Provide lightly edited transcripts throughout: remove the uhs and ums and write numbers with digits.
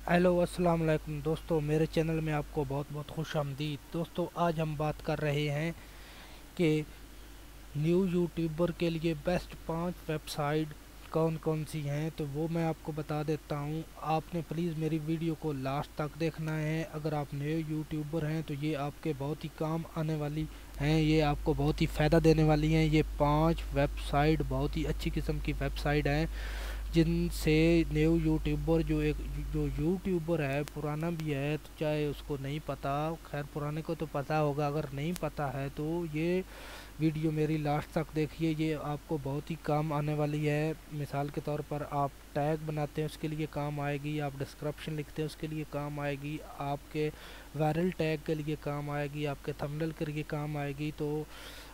Hello अस्सलाम वालेकुम दोस्तों, मेरे चैनल में आपको बहुत बहुत खुश आमदीद। दोस्तों, आज हम बात कर रहे हैं कि न्यू यूट्यूबर के लिए बेस्ट 5 वेबसाइट कौन कौन सी हैं। तो वो मैं आपको बता देता हूँ। आपने प्लीज़ मेरी वीडियो को लास्ट तक देखना है। अगर आप नए यूट्यूबर हैं तो ये आपके बहुत ही काम आने वाली हैं, ये आपको बहुत ही फ़ायदा देने वाली हैं। ये 5 वेबसाइट बहुत ही अच्छी किस्म की वेबसाइट हैं जिनसे न्यू यूट्यूबर जो यूट्यूबर है, पुराना भी है तो चाहे उसको नहीं पता, खैर पुराने को तो पता होगा, अगर नहीं पता है तो ये वीडियो मेरी लास्ट तक देखिए। ये आपको बहुत ही काम आने वाली है। मिसाल के तौर पर आप टैग बनाते हैं उसके लिए काम आएगी, आप डिस्क्रिप्शन लिखते हैं उसके लिए काम आएगी, आपके वायरल टैग के लिए काम आएगी, आपके थंबनेल के लिए काम आएगी। तो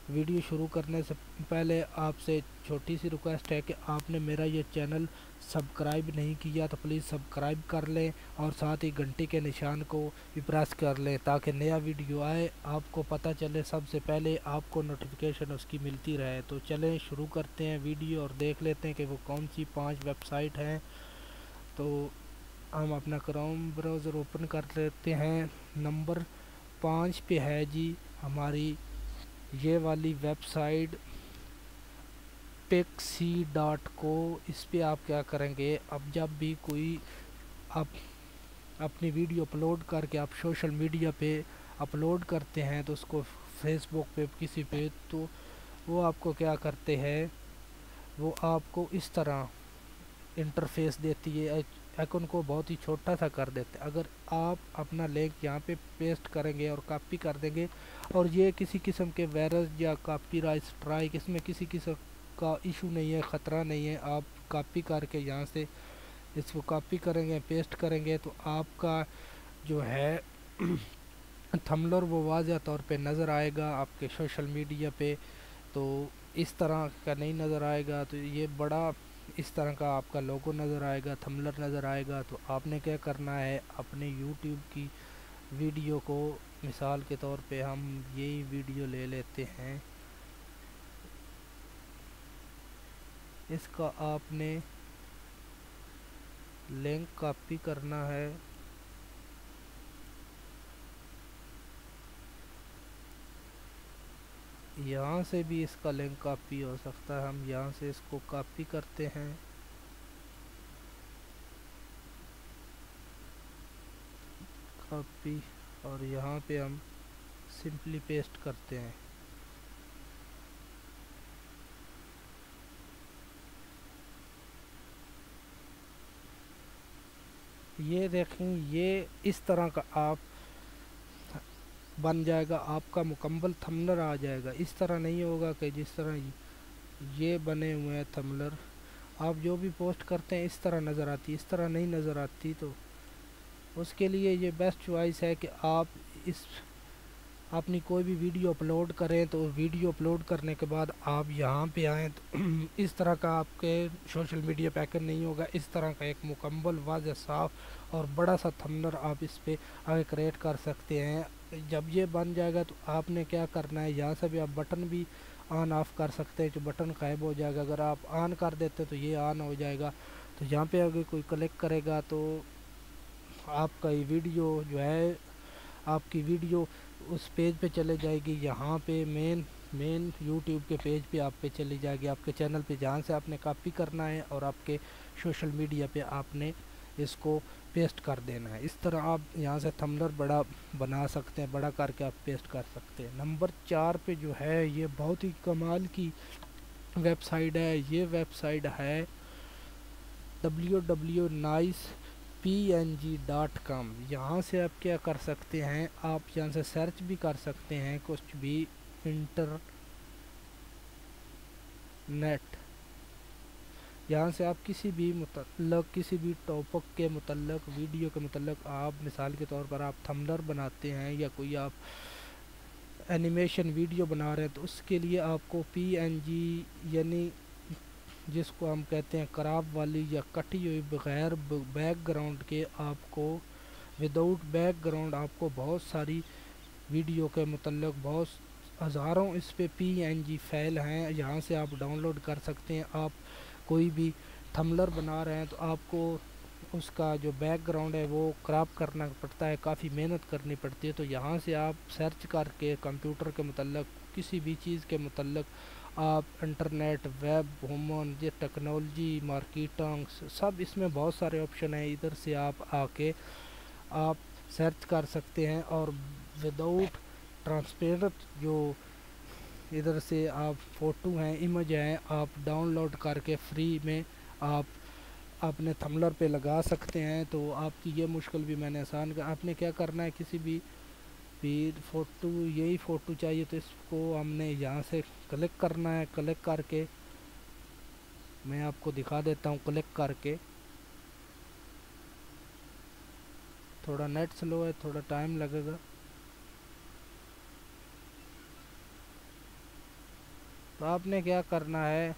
वीडियो शुरू करने से पहले आपसे छोटी सी रिक्वेस्ट है कि आपने मेरा ये चैनल सब्सक्राइब नहीं किया तो प्लीज़ सब्सक्राइब कर लें और साथ ही घंटे के निशान को भी प्रेस कर लें ताकि नया वीडियो आए आपको पता चले, सबसे पहले आपको नोटिफिकेशन उसकी मिलती रहे। तो चलें शुरू करते हैं वीडियो और देख लेते हैं कि वो कौन सी 5 वेबसाइट हैं। तो हम अपना क्रोम ब्राउज़र ओपन कर लेते हैं। नंबर 5 पे है जी हमारी ये वाली वेबसाइट pixi.co। इस पे आप क्या करेंगे, अब जब भी कोई आप अपनी वीडियो अपलोड करके आप सोशल मीडिया पे अपलोड करते हैं तो उसको फेसबुक पे किसी पे, तो वो आपको क्या करते हैं, वो आपको इस तरह इंटरफेस देती है। आइकन को बहुत ही छोटा सा कर देते हैं। अगर आप अपना लिंक यहाँ पे पेस्ट करेंगे और कॉपी कर देंगे और ये किसी किस्म के वायरस या कॉपीराइट स्ट्राइक, इसमें किसी किस्म का इशू नहीं है, ख़तरा नहीं है। आप कॉपी करके यहाँ से इसको कॉपी करेंगे, पेस्ट करेंगे तो आपका जो है थंबनेल वो वाज़ह तौर पे नज़र आएगा आपके सोशल मीडिया पे। तो इस तरह का नहीं नज़र आएगा, तो ये बड़ा इस तरह का आपका लोगो नज़र आएगा, थंबनेल नज़र आएगा। तो आपने क्या करना है, अपने यूट्यूब की वीडियो को, मिसाल के तौर पे हम यही वीडियो ले लेते हैं, इसका आपने लिंक कॉपी करना है। यहाँ से भी इसका लिंक कॉपी हो सकता है, हम यहाँ से इसको कॉपी करते हैं, कॉपी, और यहाँ पे हम सिंपली पेस्ट करते हैं। ये देखें, ये इस तरह का आप बन जाएगा, आपका मुकम्मल थंबनेल आ जाएगा। इस तरह नहीं होगा कि जिस तरह ये बने हुए हैं थंबनेल, आप जो भी पोस्ट करते हैं इस तरह नज़र आती, इस तरह नहीं नज़र आती। तो उसके लिए ये बेस्ट चॉइस है कि आप इस अपनी कोई भी वीडियो अपलोड करें तो वीडियो अपलोड करने के बाद आप यहाँ पे आएँ तो इस तरह का आपके सोशल मीडिया पैकेज नहीं होगा। इस तरह का एक मुकम्मल वाज़ह साफ़ और बड़ा सा थंबनेल आप इस पे आगे क्रिएट कर सकते हैं। जब ये बन जाएगा तो आपने क्या करना है, यहाँ से भी आप बटन भी ऑन ऑफ कर सकते हैं, जो बटन गायब हो जाएगा। अगर आप ऑन कर देते तो ये ऑन हो जाएगा। तो यहाँ पे अगर कोई क्लिक करेगा तो आपका ये वीडियो जो है, आपकी वीडियो उस पेज पे चले जाएगी। यहाँ पे मेन यूट्यूब के पेज पे आप पे चली जाएगी, आपके चैनल पे, जहाँ से आपने कॉपी करना है और आपके सोशल मीडिया पे आपने इसको पेस्ट कर देना है। इस तरह आप यहाँ से थंबनेल बड़ा बना सकते हैं, बड़ा करके आप पेस्ट कर सकते हैं। नंबर 4 पे जो है ये बहुत ही कमाल की वेबसाइट है। ये वेबसाइट है www.nicepng.com। यहाँ से आप क्या कर सकते हैं, आप यहाँ से सर्च भी कर सकते हैं कुछ भी इंटरनेट। यहाँ से आप किसी भी मतलब किसी भी टॉपिक के मतलब वीडियो के मतलब, आप मिसाल के तौर पर आप थंबनेल बनाते हैं या कोई आप एनिमेशन वीडियो बना रहे हैं तो उसके लिए आपको पीएनजी यानी जिसको हम कहते हैं खराब वाली या कटी हुई बगैर बैकग्राउंड के, आपको विदाउट बैकग्राउंड आपको बहुत सारी वीडियो के मतलब बहुत हज़ारों इस पे पीएनजी फाइल हैं, यहाँ से आप डाउनलोड कर सकते हैं। आप कोई भी थंबनेल बना रहे हैं तो आपको उसका जो बैकग्राउंड है वो क्रॉप करना पड़ता है, काफ़ी मेहनत करनी पड़ती है। तो यहाँ से आप सर्च करके कंप्यूटर के मतलब किसी भी चीज़ के मतलब आप इंटरनेट, वेब, वुमन, ये टेक्नोलॉजी, मार्केटिंग, सब इसमें बहुत सारे ऑप्शन हैं। इधर से आप आके आप सर्च कर सकते हैं और विदाउट ट्रांसपेरेंट जो इधर से आप फ़ोटो हैं, इमेज हैं, आप डाउनलोड करके फ्री में आप अपने थंबनेल पे लगा सकते हैं। तो आपकी ये मुश्किल भी मैंने आसान कर। आपने क्या करना है, किसी भी फ़ोटो, यही फ़ोटो चाहिए तो इसको हमने यहाँ से क्लिक करना है। क्लिक करके मैं आपको दिखा देता हूँ, क्लिक करके थोड़ा नेट स्लो है, थोड़ा टाइम लगेगा। तो आपने क्या करना है,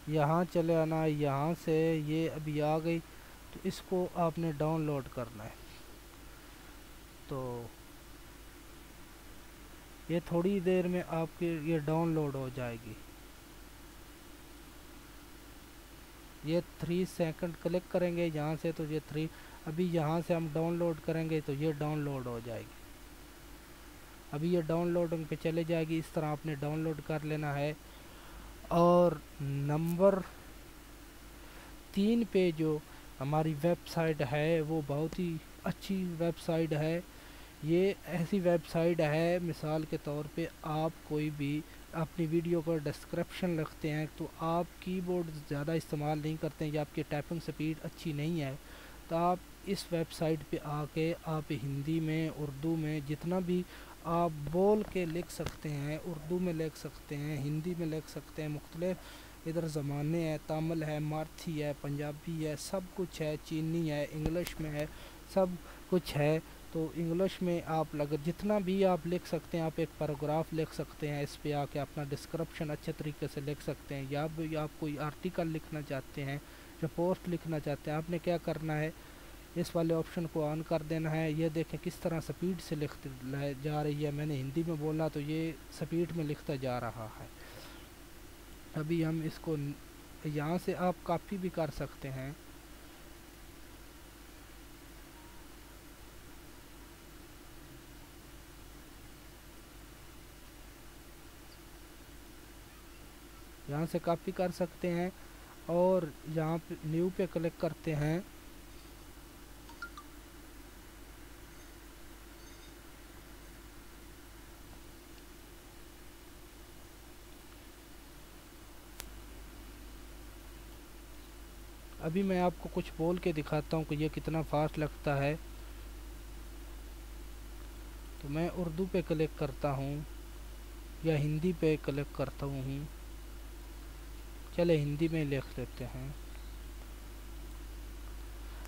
यहाँ चले आना है, यहाँ से ये अभी आ गई तो इसको आपने डाउनलोड करना है। तो ये थोड़ी देर में आपकी ये डाउनलोड हो जाएगी। ये 3 सेकंड क्लिक करेंगे यहाँ से तो ये 3, अभी यहाँ से हम डाउनलोड करेंगे तो ये डाउनलोड हो जाएगी। अभी ये डाउनलोडिंग पे चले जाएगी। इस तरह आपने डाउनलोड कर लेना है। और नंबर 3 पे जो हमारी वेबसाइट है वो बहुत ही अच्छी वेबसाइट है। ये ऐसी वेबसाइट है, मिसाल के तौर पे आप कोई भी अपनी वीडियो का डिस्क्रिप्शन लिखते हैं तो आप कीबोर्ड ज़्यादा इस्तेमाल नहीं करते हैं या आपकी टाइपिंग स्पीड अच्छी नहीं है, तो आप इस वेबसाइट पे आके आप हिंदी में, उर्दू में, जितना भी आप बोल के लिख सकते हैं, उर्दू में लिख सकते हैं, हिंदी में लिख सकते हैं। मुख्तलिफ इधर ज़माने हैं, तमिल है, मराठी है, पंजाबी है, सब कुछ है, चीनी है, इंग्लिश में है, सब कुछ है। तो इंग्लिश में आप अगर जितना भी आप लिख सकते हैं, आप एक पैराग्राफ लिख सकते हैं, इस पे आके अपना डिस्क्रिप्शन अच्छे तरीके से लिख सकते हैं। या भी आप कोई आर्टिकल लिखना चाहते हैं, रिपोर्ट लिखना चाहते हैं, आपने क्या करना है, इस वाले ऑप्शन को ऑन कर देना है। ये देखें किस तरह स्पीड से लिखते जा रही है। मैंने हिंदी में बोला तो ये स्पीड में लिखता जा रहा है। अभी हम इसको यहाँ से आप कॉपी भी कर सकते हैं। यहाँ से कॉपी कर सकते हैं और यहाँ पे न्यू पे क्लिक करते हैं। अभी मैं आपको कुछ बोल के दिखाता हूँ कि ये कितना फास्ट लगता है। तो मैं उर्दू पे क्लिक करता हूँ या हिंदी पे क्लिक करता हूँ। चले हिंदी में लिख लेते हैं।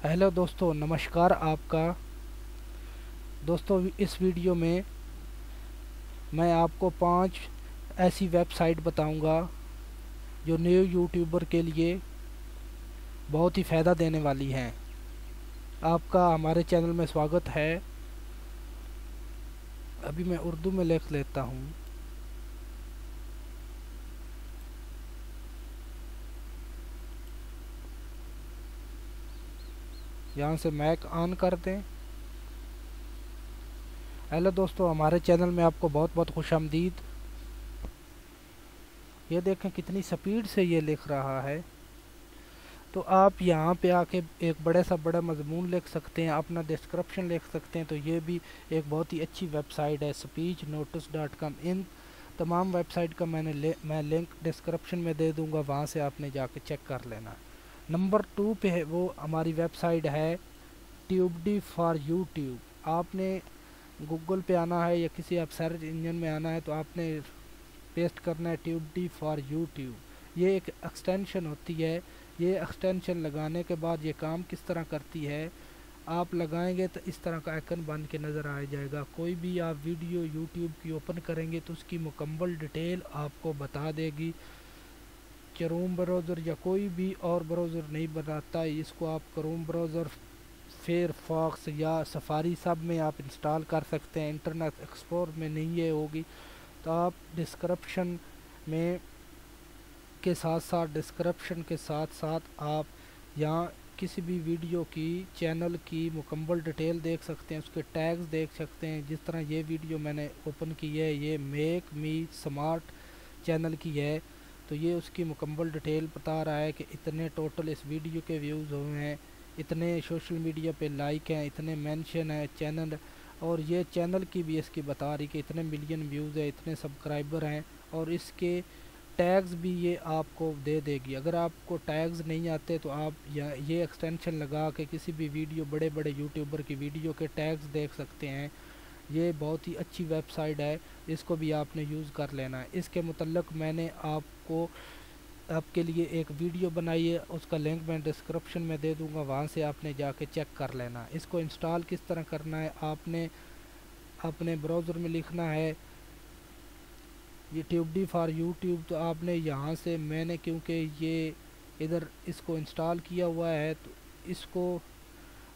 हेलो दोस्तों, नमस्कार आपका। दोस्तों इस वीडियो में मैं आपको 5 ऐसी वेबसाइट बताऊंगा जो न्यू यूट्यूबर के लिए बहुत ही फ़ायदा देने वाली हैं। आपका हमारे चैनल में स्वागत है। अभी मैं उर्दू में लिख लेता हूँ। यहाँ से मैक ऑन कर दें। हेलो दोस्तों, हमारे चैनल में आपको बहुत बहुत खुशामदीद। ये देखें कितनी स्पीड से ये लिख रहा है। तो आप यहाँ पे आके एक बड़ा मजमून लिख सकते हैं, अपना डिस्क्रिप्शन लिख सकते हैं। तो ये भी एक बहुत ही अच्छी वेबसाइट है, speechnotice.com। इन तमाम वेबसाइट का मैं लिंक डिस्क्रिप्शन में दे दूँगा, वहाँ से आपने जाके चेक कर लेना। नंबर 2 पे है वो हमारी वेबसाइट है ट्यूबडी फॉर यूट्यूब। आपने गूगल पे आना है या किसी आप सर्च इंजन में आना है तो आपने पेस्ट करना है ट्यूबडी फॉर यूट्यूब। ये एक एक्सटेंशन होती है। ये एक्सटेंशन लगाने के बाद ये काम किस तरह करती है, आप लगाएंगे तो इस तरह का आइकन बन के नज़र आ जाएगा। कोई भी आप वीडियो यूट्यूब की ओपन करेंगे तो उसकी मुकम्मल डिटेल आपको बता देगी। क्रोम ब्राउज़र या कोई भी और ब्राउज़र नहीं बनाता है इसको। आप क्रोम ब्राउज़र, फायरफॉक्स या सफारी सब में आप इंस्टॉल कर सकते हैं। इंटरनेट एक्सप्लोरर में नहीं है होगी। तो आप डिस्क्रिप्शन में के साथ साथ आप यहाँ किसी भी वीडियो की चैनल की मुकम्मल डिटेल देख सकते हैं, उसके टैग्स देख सकते हैं। जिस तरह ये वीडियो मैंने ओपन की है, ये मेक मी स्मार्ट चैनल की है, तो ये उसकी मुकम्मल डिटेल बता रहा है कि इतने टोटल इस वीडियो के व्यूज़ हुए हैं, इतने सोशल मीडिया पे लाइक हैं, इतने मेंशन है चैनल, और ये चैनल की भी इसकी बता रही कि इतने मिलियन व्यूज़ है, इतने सब्सक्राइबर हैं, और इसके टैग्स भी ये आपको दे देगी। अगर आपको टैग्स नहीं आते तो आप ये एक्सटेंशन लगा के किसी भी वीडियो, बड़े बड़े यूट्यूबर की वीडियो के टैग्स देख सकते हैं। ये बहुत ही अच्छी वेबसाइट है, इसको भी आपने यूज़ कर लेना है। इसके मुतल्लिक़ मैंने आपके लिए एक वीडियो बनाई है, उसका लिंक मैं डिस्क्रिप्शन में दे दूंगा, वहाँ से आपने जाके चेक कर लेना है। इसको इंस्टॉल किस तरह करना है, आपने अपने ब्राउज़र में लिखना है ये ट्यूबडी फॉर यूट्यूब। तो आपने यहाँ से, मैंने क्योंकि ये इधर इसको इंस्टॉल किया हुआ है, तो इसको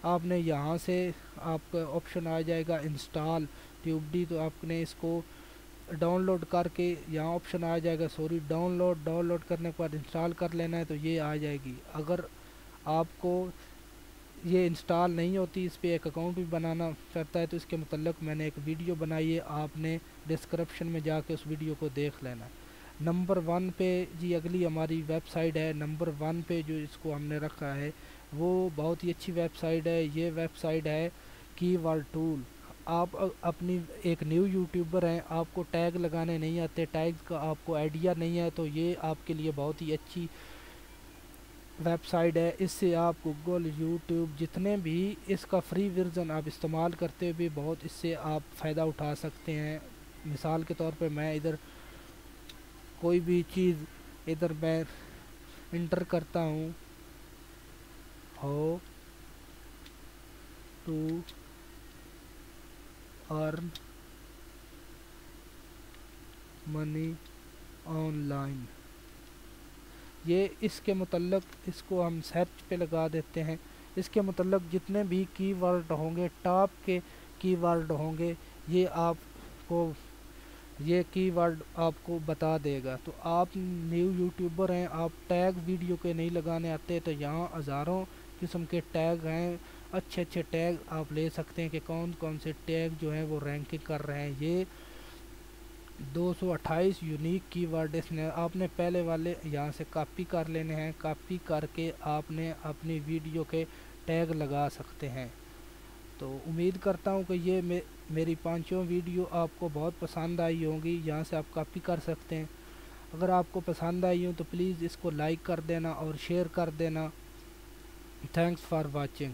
आपने यहाँ से, आपका ऑप्शन आ जाएगा इंस्टॉल ट्यूबडी, तो आपने इसको डाउनलोड करके यहाँ ऑप्शन आ जाएगा, सॉरी डाउनलोड करने के बाद इंस्टॉल कर लेना है, तो ये आ जाएगी। अगर आपको ये इंस्टॉल नहीं होती, इस पर एक अकाउंट भी बनाना पड़ता है, तो इसके मुतल्लिक़ मैंने एक वीडियो बनाई है, आपने डिस्क्रिप्शन में जाके उस वीडियो को देख लेना है। नंबर 1 पे जी अगली हमारी वेबसाइट है, नंबर 1 पे जो इसको हमने रखा है वो बहुत ही अच्छी वेबसाइट है। ये वेबसाइट है कीवर्ड टूल। आप अपनी एक न्यू यूट्यूबर हैं, आपको टैग लगाने नहीं आते, टैग्स का आपको आइडिया नहीं है, तो ये आपके लिए बहुत ही अच्छी वेबसाइट है। इससे आप गूगल, यूट्यूब, जितने भी इसका फ्री वर्जन आप इस्तेमाल करते हुए भी बहुत इससे आप फ़ायदा उठा सकते हैं। मिसाल के तौर पे मैं इधर कोई भी चीज़ इधर मैं इंटर करता हूँ, how to earn money online, ये इसके मुतल्लिक़ इसको हम सर्च पे लगा देते हैं। इसके मुतल्लिक़ जितने भी कीवर्ड होंगे, टॉप के कीवर्ड होंगे, ये कीवर्ड आपको बता देगा। तो आप न्यू यूट्यूबर हैं, आप टैग वीडियो के नहीं लगाने आते, तो यहाँ हज़ारों किस्म के टैग हैं, अच्छे अच्छे टैग आप ले सकते हैं कि कौन कौन से टैग जो हैं वो रैंकिंग कर रहे हैं। ये 228 यूनिक कीवर्ड इसने, आपने पहले वाले यहाँ से कॉपी कर लेने हैं, कॉपी करके आपने अपनी वीडियो के टैग लगा सकते हैं। तो उम्मीद करता हूँ कि ये मेरी पांचों वीडियो आपको बहुत पसंद आई होंगी, यहाँ से आप कॉपी कर सकते हैं। अगर आपको पसंद आई हो तो प्लीज़ इसको लाइक कर देना और शेयर कर देना। Thanks for watching.